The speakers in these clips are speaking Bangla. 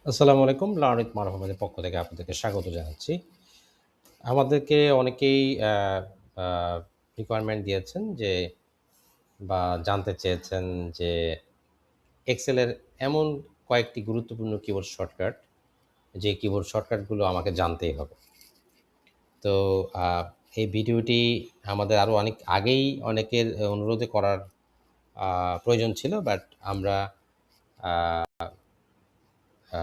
আসসালামু আলাইকুম। লার্নিং মারহাবাদের পক্ষ থেকে আপনাদেরকে স্বাগত জানাচ্ছি। আমাদেরকে অনেকেই আ আ রিকোয়ারমেন্ট দিয়েছেন যে বা জানতে চেয়েছেন যে এক্সেল এর এমন কয়েকটি গুরুত্বপূর্ণ কিবোর্ড শর্টকাট, যে কিবোর্ড শর্টকাটগুলো আমাকে জানতেই হবে। তো আ এই ভিডিওটি আমাদের আরও অনেক আগেই অনেকের অনুরোধে করার আ প্রয়োজন ছিল। বাট আমরা আ আ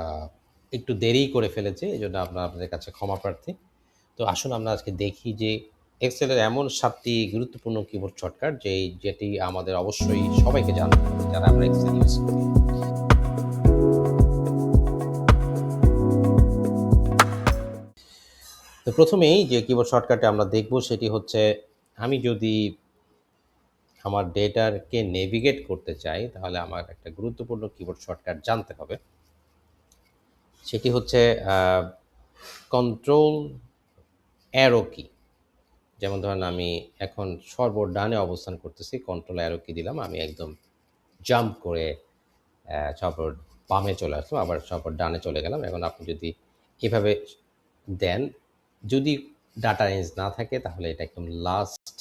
একটু দেরিই করে ফেলেছি। এজন্য আপনাদের কাছে ক্ষমা প্রার্থী। তো আসুন আমরা আজকে দেখি যে এক্সেলের এমন ৭ টি গুরুত্বপূর্ণ কিবোর্ড শর্টকাট যেটি আমাদের অবশ্যই সবাইকে জানতে হবে যারা আমরা এক্সেল ইউজ করি। তো ১ম এই যে কিবোর্ড শর্টকাটে আমরা দেখব সেটি হচ্ছে আমি যদি আমার ডেটাকে নেভিগেট করতে চাই তাহলে আমার একটা গুরুত্বপূর্ণ কিবোর্ড শর্টকাট জানতে হবে। সেটি হচ্ছে আ কন্ট্রোল অ্যারো কি। যেমন ধরেন আমি এখন সর্বডানে অবস্থান করতেছি, কন্ট্রোল অ্যারো কি দিলাম। আমি একদম জাম্প করে সবার বামে চলে আসলাম, আবার সবার ডানে চলে গেলাম। এখন আপনি যদি এভাবে দেন, যদি ডাটা রেঞ্জ না থাকে তাহলে এটা একদম লাস্ট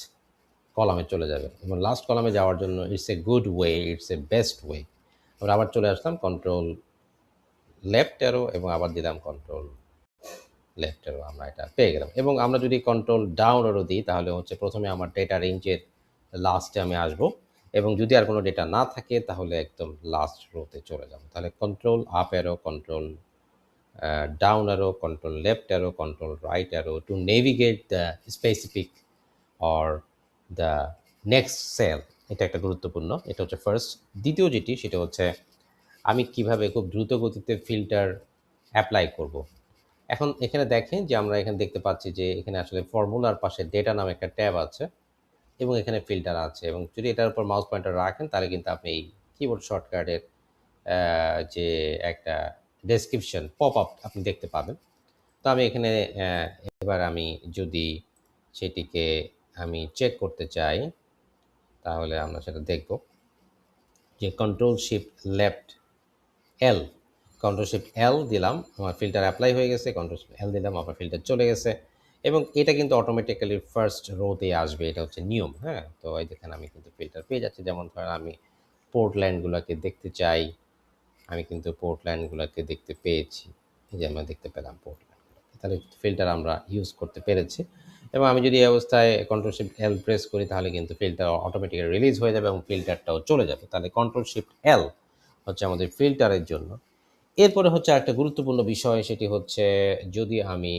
কলামে চলে যাবে এবং লাস্ট কলামে যাওয়ার জন্য it's a good way, it's a best way. আমরা আবার চলে আসলাম কন্ট্রোল লেফট অ্যারো এবং আবার দিলাম কন্ট্রোল লেফট অ্যারো, আমরা এটা পেয়ে গেলাম। এবং আমরা যদি কন্ট্রোল ডাউন অ্যারো দিই তাহলে হচ্ছে প্রথমে আমার ডেটা রেঞ্জের লাস্টে আমি আসবো এবং যদি আর কোনো ডেটা না থাকে তাহলে একদম লাস্ট রোতে চলে যাব। তাহলে control up arrow, control down arrow, control left arrow, control right arrow to navigate the specific or the next cell. এটা একটা গুরুত্বপূর্ণ। এটা হচ্ছে ফার্স্ট। দ্বিতীয় যেটি সেটা হচ্ছে আমি কিভাবে খুব দ্রুত গতিতে ফিল্টার এপ্লাই করব। এখন এখানে দেখেন যে আমরা এখানে দেখতে পাচ্ছি যে এখানে আসলে ফর্মুলার পাশে ডেটা নামে একটা ট্যাব আছে এবং এখানে ফিল্টার আছে এবং যদি এটার উপর মাউস পয়েন্টার রাখেন তাহলে কিন্তু আপনি এই কিবোর্ড শর্টকাটের যে একটা ডেসক্রিপশন পপ আপ আপনি দেখতে পাবেন। তো আমি এখানে এবার আমি যদি সেটিকে আমি চেক করতে চাই তাহলে আমরা সেটা দেখব যে কন্ট্রোল শিফট লেফট এল, কন্ট্রোল শিফট এল দিলাম, আমার ফিল্টার অ্যাপ্লাই হয়ে গেছে। কন্ট্রোল শিফট এল দিলাম, আমার ফিল্টার চলে গেছে এবং এটা কিন্তু অটোমেটিক্যালি ফার্স্ট রোতে আসবে। এটা হচ্ছে নিয়ম, হ্যাঁ? তো এই দেখেন আমি কিন্তু ফিল্টার পেয়ে যাচ্ছি। যেমন ধরেন আমি পোর্ট লাইনগুলোকে দেখতে চাই, আমি কিন্তু পোর্ট লাইনগুলোকে দেখতে পেয়েছি। এই যে আমরা দেখতে পেলাম পোর্ট লাইনগুলোকে। তাহলে ফিল্টার আমরা ইউজ করতে পেরেছি এবং আমি যদি এই অবস্থায় কন্ট্রোল শিফট এল প্রেস করি তাহলে কিন্তু ফিল্টার অটোমেটিক্যালি রিলিজ হয়ে যাবে এবং ফিল্টারটাও চলে যাবে। তাহলে কন্ট্রোল শিফট এল হচ্ছে আমাদের ফিল্টারের জন্য। এরপরে হচ্ছে আরেকটা গুরুত্বপূর্ণ বিষয়, সেটি হচ্ছে যদি আমি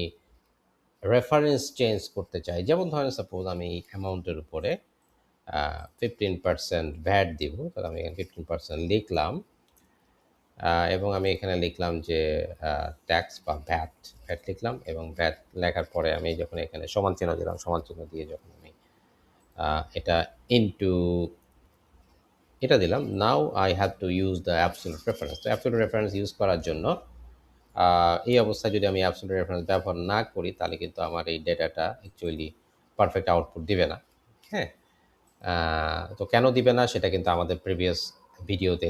রেফারেন্স চেঞ্জ করতে চাই। যেমন ধরেন সাপোজ আমি অ্যামাউন্টের উপরে 15% ভ্যাট দিব। তাহলে আমি এখানে 15% লিখলাম এবং আমি এখানে লিখলাম যে ট্যাক্স বা ভ্যাট লিখলাম এবং ভ্যাট লেখার পরে আমি যখন এখানে সমান চিহ্ন দিলাম, সমান চিহ্ন দিয়ে যখন আমি এটা ইনটু এটা দিলাম, now I have to use the absolute reference. তো অ্যাবসোলিউট রেফারেন্স ইউজ করার জন্য এই অবস্থায় যদি আমি অ্যাবসোলিউট রেফারেন্স ব্যবহার না করি তাহলে কিন্তু আমার এই ডেটাটা অ্যাকচুয়ালি পারফেক্ট আউটপুট দিবে না। হ্যাঁ? তো কেন দিবে না সেটা কিন্তু আমাদের প্রিভিয়াস ভিডিওতে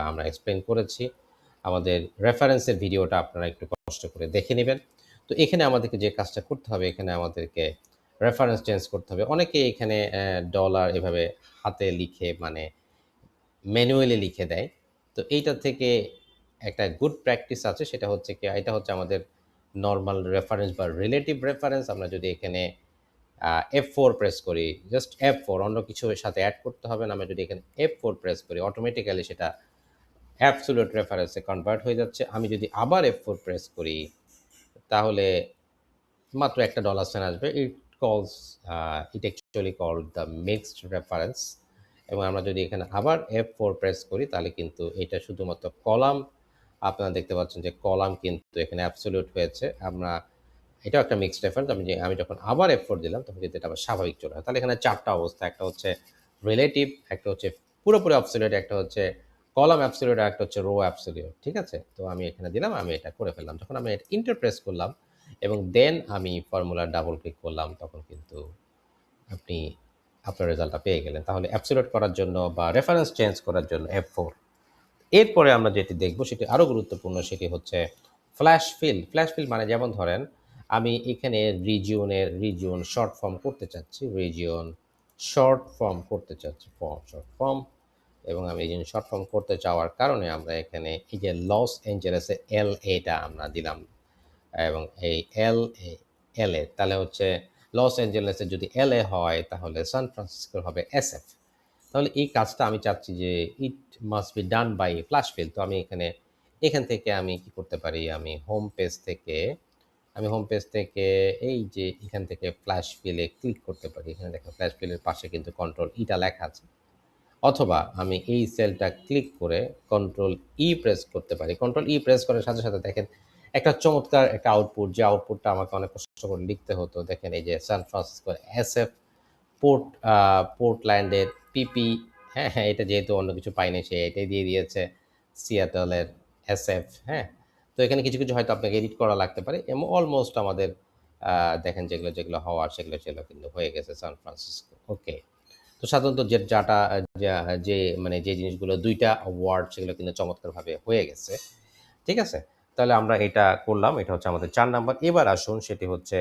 আমরা এক্সপ্লেইন করেছি। আমাদের রেফারেন্সের ভিডিওটা আপনারা একটু কষ্ট করে দেখে নিবেন। তো এখানে আমাদেরকে যে কাজটা করতে হবে, এখানে আমাদেরকে রেফারেন্স চেঞ্জ করতে হবে। অনেকে এখানে ডলার এভাবে হাতে লিখে মানে ম্যানুয়ালি লিখে দেয়। তো এইটা থেকে একটা গুড প্র্যাকটিস আছে, সেটা হচ্ছে কি, এটা হচ্ছে আমাদের নরমাল রেফারেন্স বা রিলেটিভ রেফারেন্স। আমরা যদি এখানে F4 প্রেস করি, জাস্ট F4, অন্য কিছু এর সাথে এড করতে হবে না। আমরা যদি এখানে F4 প্রেস করি অটোমেটিক্যালি সেটা অ্যাবসোলিউট রেফারেন্সে কনভার্ট হয়ে যাচ্ছে। আমি যদি আবার F4 প্রেস করি তাহলে মাত্র একটা ডলার সাইন আসবে। It actually called the mixed reference. এবং আমরা যদি এখানে আবার F4 প্রেস করি তাহলে কিন্তু এটা শুধুমাত্র কলাম, আপনারা দেখতে পাচ্ছেন যে কলাম কিন্তু এখানে অ্যাবসোলিউট হয়েছে। এটাও একটা মিক্সড রেফারেন্স। আমি যখন আবার F4 দিলাম তখন কিন্তু এটা আবার স্বাভাবিক চলে হয়। তাহলে এখানে ৪ টা অবস্থা। একটা হচ্ছে রিলেটিভ, একটা হচ্ছে পুরোপুরি অ্যাবসোলিউট, একটা হচ্ছে কলাম অ্যাবসোলিউট, আর একটা হচ্ছে রো অ্যাবসোলিউট। ঠিক আছে? তো আমি এখানে দিলাম, আমি এটা করে ফেললাম। যখন আমি এন্টার প্রেস করলাম এবং দেন আমি ফর্মুলার ডাবল ক্লিক করলাম তখন কিন্তু আপনি আপনার রেজাল্টটা পেয়ে গেলেন। তাহলে অ্যাবসোলিউট করার জন্য বা রেফারেন্স চেঞ্জ করার জন্য F4, এরপরে আমরা যেটি দেখব সেটি আরও গুরুত্বপূর্ণ, সেটি হচ্ছে ফ্ল্যাশ ফিল। ফ্ল্যাশ ফিল মানে যেমন ধরেন আমি এখানে রিজিয়ন শর্ট ফর্ম করতে চাচ্ছি, রিজিয়ন শর্ট ফর্ম করতে চাচ্ছি, শর্ট ফর্ম, এবং আমি রিজিয়ন শর্ট ফর্ম করতে চাওয়ার কারণে আমরা এখানে এই যে লস এঞ্জেলেসে LA আমরা দিলাম, এবং এই LA তাহলে হচ্ছে লস এঞ্জেলেসে যদি LA হয় তাহলে সান ফ্রান্সিসকোর হবে SF। তাহলে এই কাজটা আমি চাচ্ছি যে it must be done by flash fill. তো আমি এখান থেকে আমি কি করতে পারি, আমি হোম পেজ থেকে এই যে এখান থেকে ফ্ল্যাশ ফিলে ক্লিক করতে পারি। এখানে দেখেন ফ্ল্যাশ ফিলের পাশে কিন্তু কন্ট্রোল ইটা লেখা আছে। অথবা আমি এই সেলটা ক্লিক করে কন্ট্রোল প্রেস করতে পারি। কন্ট্রোল প্রেস করার সাথে সাথে দেখেন একটা চমৎকার একটা আউটপুট, যে আউটপুটটা আমাকে অনেক কষ্ট করে লিখতে হতো। দেখেন এই যে সান ফ্রান্সিসকো SF, পোর্টল্যান্ডের PP, হ্যাঁ, হ্যাঁ, এটা যেহেতু অন্য কিছু পাইনি সে এটাই দিয়ে দিয়েছে, সিয়াটলের SF, হ্যাঁ। তো এখানে কিছু কিছু হয়তো আপনাকে এডিট করা লাগতে পারে, এবং অলমোস্ট আমাদের দেখেন যেগুলো হওয়ার সেগুলো কিন্তু হয়ে গেছে সান ফ্রান্সিসকো। ওকে। তো সাধারণত যে মানে যে জিনিসগুলো ২টা ওয়ার্ড সেগুলো কিন্তু চমৎকারভাবে হয়ে গেছে। ঠিক আছে? তাহলে আমরা এটা করলাম। এটা হচ্ছে আমাদের ৪ নাম্বার। এবার আসুন সেটি হচ্ছে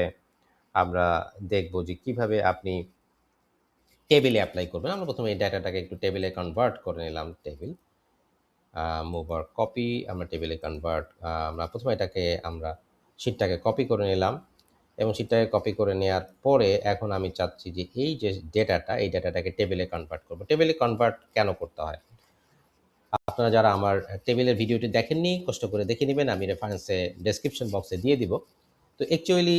আমরা দেখব যে কিভাবে আপনি টেবিলে এপ্লাই করবেন। আমরা প্রথমে এই ডাটাটাকে একটু টেবিলে কনভার্ট করে নিলাম। টেবিল মুভ আর কপি, আমরা টেবিলে কনভার্ট, আমরা প্রথমে আমরা শিটটাকে কপি করে নিলাম, এবং শিটটাকে কপি করে নেওয়ার পরে এখন আমি চাচ্ছি যে এই যে এই ডাটাটাকে টেবিলে কনভার্ট করব। টেবিলে কনভার্ট কেন করতে হয়? আপনারা যারা আমার টেবিলের ভিডিওটি দেখেননি কষ্ট করে দেখে নেবেন, আমি রেফারেন্সে ডেসক্রিপশন বক্সে দিয়ে দিব। তো অ্যাকচুয়ালি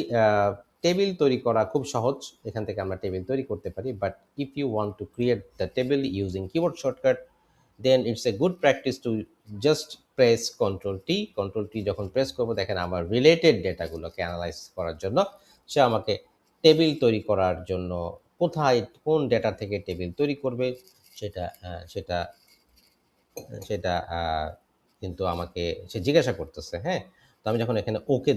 টেবিল তৈরি করা খুব সহজ। এখান থেকে আমরা টেবিল তৈরি করতে পারি, but if you want to create the table using keyboard shortcut, then it's a good practice to just press control T যখন প্রেস করবো দেখেন আমার রিলেটেড ডেটাগুলোকে অ্যানালাইজ করার জন্য সে আমাকে টেবিল তৈরি করার জন্য কোন ডেটা থেকে টেবিল তৈরি করবে সেটা সেটা সেটা কিন্তু আমাকে সে জিজ্ঞাসা করতেছে, হ্যাঁ? তো আমি যখন এখানে ওকে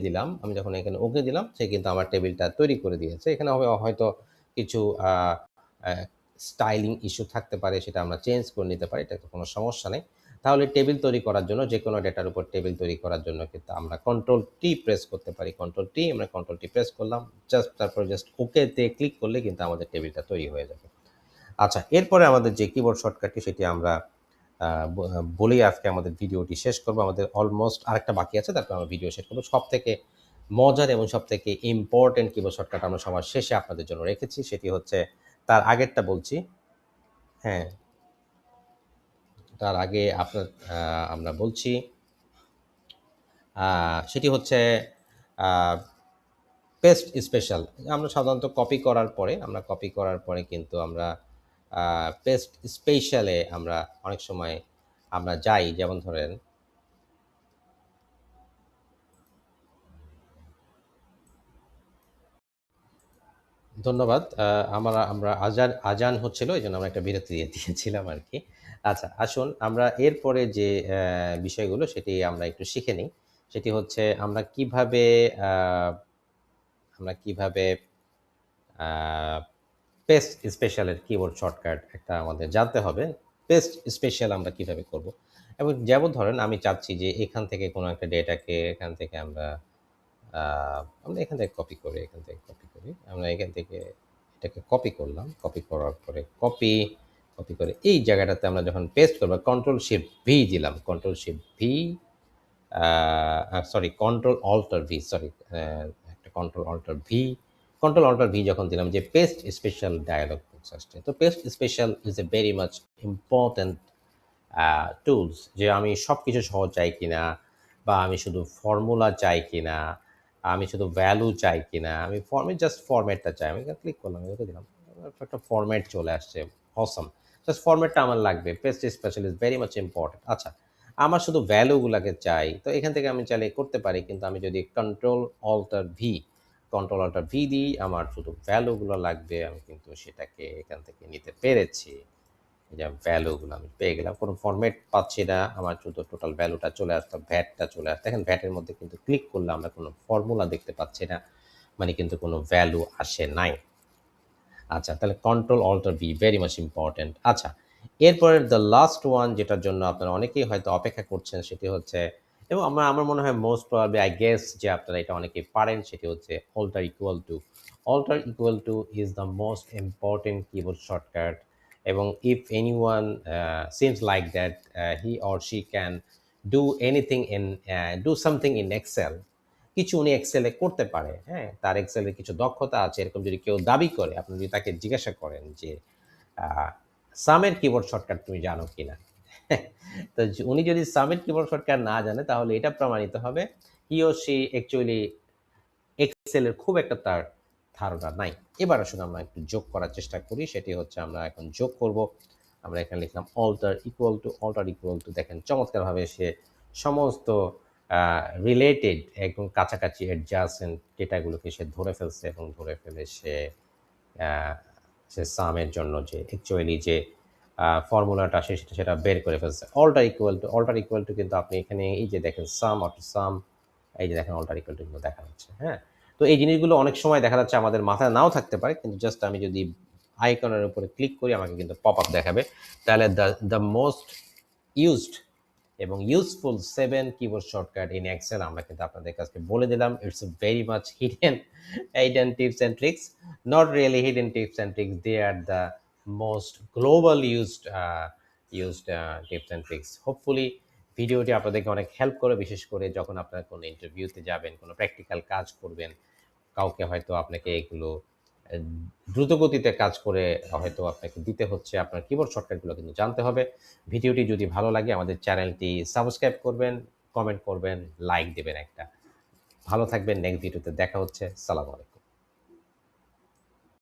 দিলাম সে কিন্তু আমার টেবিলটা তৈরি করে দিয়েছে। এখানে হয়তো কিছু আ আ স্টাইলিং ইস্যু থাকতে পারে, সেটা আমরা চেঞ্জ করে নিতে পারি। এটাতে কোনো সমস্যা নেই। তাহলে টেবিল তৈরি করার জন্য যেকোনো ডেটার উপর টেবিল তৈরি করার জন্য কিন্তু আমরা কন্ট্রোল-টি প্রেস করতে পারি। আমরা কন্ট্রোল-টি প্রেস করলাম। তারপরে জাস্ট ওকে তে ক্লিক করলে কিন্তু আমাদের টেবিলটা তৈরি হয়ে যাবে। আচ্ছা, এরপরে আমাদের যে কিবোর্ড শর্টকাটটি সেটি আমরা আ ব বলেই আজকে আমাদের ভিডিওটি শেষ করব। আমাদের অলমোস্ট আরেকটা বাকি আছে, তারপর আমরা ভিডিও শেষ করব। সবথেকে মজার এবং সবথেকে ইম্পোর্টেন্ট কিবোর্ড শর্টকাট আমরা সবার শেষে আপনাদের জন্য রেখেছি। সেটি হচ্ছে, তার আগেরটা বলছি, হ্যাঁ, তার আগে আ আমরা বলছি, আ সেটি হচ্ছে আ পেস্ট স্পেশাল। আমরা সাধারণত কপি করার পরে কিন্তু আমরা পেস্ট স্পেশালে আমরা অনেক সময় আমরা যাই। যেমন ধরেন, ধন্যবাদ। আমরা আজান হচ্ছিল, এজন্য আমরা একটা বিরতি দিয়েছিলাম আরকি। আচ্ছা, আসুন আমরা এরপরে যে বিষয়গুলো সেটি আমরা একটু শিখে নিই। সেটি হচ্ছে আ আমরা কিভাবে আ পেস্ট স্পেশাল এর কিবোর্ড শর্টকাট একটা আমাদের জানতে হবে। পেস্ট স্পেশাল আমরা কিভাবে করব? এবং যেমন ধরেন আমি চাচ্ছি যে এখান থেকে কোনো একটা ডেটাকে এখান থেকে আ আমরা এখান থেকে কপি করি। আমরা এখান থেকে এটাকে কপি করলাম। কপি করার পরে কপি করে এই জায়গাটাতে আমরা যখন পেস্ট করব কন্ট্রোল শিফট ভি দিলাম। Control shift V, uh uh sorry control alter V, sorry, একটা কন্ট্রোল অল্টার ভি যখন দিলাম যে পেস্ট স্পেশাল ডায়ালগ বক্স আসছে। তো paste special is a very much important tools, যে আমি সবকিছু সহ চাই কিনা, বা আমি শুধু ফর্মুলা চাই কিনা, আমি শুধু ভ্যালু চাই কিনা, আমি জাস্ট ফরম্যাটটা চাই। আমি এখানে ক্লিক করলাম, ওকে দিলাম। একটা ফরম্যাট চলে আসছে। অসাম! জাস্ট ফরম্যাটটা আমার লাগবে। Paste special is very much important. আচ্ছা, আমার শুধু ভ্যালুগুলাকে চাই। তো এখান থেকে আমি চাইলে করতে পারি। কিন্তু আমি যদি কন্ট্রোল অল্টার ভি দিই, আমার শুধু ভ্যালুগুলো লাগবে। আমি কিন্তু সেটাকে এখান থেকে নিতে পেরেছি। এই যে ভ্যালুগুলো আমি পেয়ে গেলাম। কোনো ফরম্যাট পাচ্ছি না। আমার শুধু টোটাল ভ্যালুটা চলে আসতো, ভ্যাটটা চলে আসতো। দেখেন ভ্যাটের মধ্যে কিন্তু ক্লিক করলে আমরা কোনো ফর্মুলা দেখতে পাচ্ছি না। মানে কিন্তু কোনো ভ্যালু আসে নাই। আচ্ছা, তাহলে control alter V very much important. আচ্ছা, এরপরের দ্য লাস্ট ওয়ান যেটার জন্য আপনারা অনেকেই হয়তো অপেক্ষা করছেন সেটি হচ্ছে, এবং আমার মনে হয় মোস্ট প্রবাবলি আই গেস যে আপনারা এটা অনেকেই পারেন, সেটি হচ্ছে alter equal to. Alter equal to is the most important keyboard shortcut, এবং if anyone seems like that he or she can do anything in do something in Excel, কিছু উনি এক্সেলে করতে পারে, হ্যাঁ, তার এক্সেলের কিছু দক্ষতা আছে, এরকম যদি কেউ দাবি করে, আপনি যদি তাকে জিজ্ঞাসা করেন যে সামের কিবোর্ড শর্টকাট তুমি জানো কিনা, তো উনি যদি সামের কিবোর্ড শর্টকাট না জানে, তাহলে এটা প্রমাণিত হবে হি ও সি অ্যাকচুয়ালি এক্সেলের খুব একটা তার ধারণা নাই। এবার আসলে আমরা একটু যোগ করার চেষ্টা করি, সেটি হচ্ছে আমরা এখন যোগ করব। আমরা এখানে লিখলাম alter equal to. Alter equal to দেখেন চমৎকারভাবে সে সমস্ত রিলেটেড একদম কাছাকাছি অ্যাডজাসেন্ট ডেটাগুলোকে সে ধরে ফেলছে, এবং ধরে ফেলে আহ, সে সামের জন্য যে অ্যাকচুয়ালি যে ফর্মুলাটা সেটা বের করে ফেলছে। Alter equal to, alter equal to কিন্তু আপনি এখানে এই যে দেখেন সাম অফ সাম, এই যে দেখেন অল্টার ইকুয়াল টু কিন্তু দেখা যাচ্ছে, হ্যাঁ। তো এই জিনিসগুলো অনেক সময় দেখা যাচ্ছে আমাদের মাথায় নাও থাকতে পারে, কিন্তু জাস্ট আমি যদি আইকনের উপরে ক্লিক করি আমাকে কিন্তু পপ আপ দেখাবে। তাহলে দ্য মোস্ট ইউজড এবং useful 7 keyboard shortcut in Excel আমরা কিন্তু আপনাদের কাছে বলে দিলাম। It's very much hidden tips and tricks, not really hidden tips and tricks, they are the most global used tips and tricks. Hopefully ভিডিওটি আপনাদেরকে অনেক হেল্প করে, বিশেষ করে যখন আপনারা কোনো ইন্টারভিউতে যাবেন, কোনো প্র্যাকটিক্যাল কাজ করবেন, কাউকে হয়তো আপনাকে এগুলো আহ, দ্রুতগতিতে কাজ করে হয়তো আপনাকে দিতে হচ্ছে, আপনার কিবোর্ড শর্টকাটগুলো কিন্তু জানতে হবে। ভিডিওটি যদি ভালো লাগে আমাদের চ্যানেলটি সাবস্ক্রাইব করবেন, কমেন্ট করবেন, লাইক দেবেন একটা। ভালো থাকবেন, নেক্সট ভিডিওতে দেখা হচ্ছে। সালাম আলাইকুম।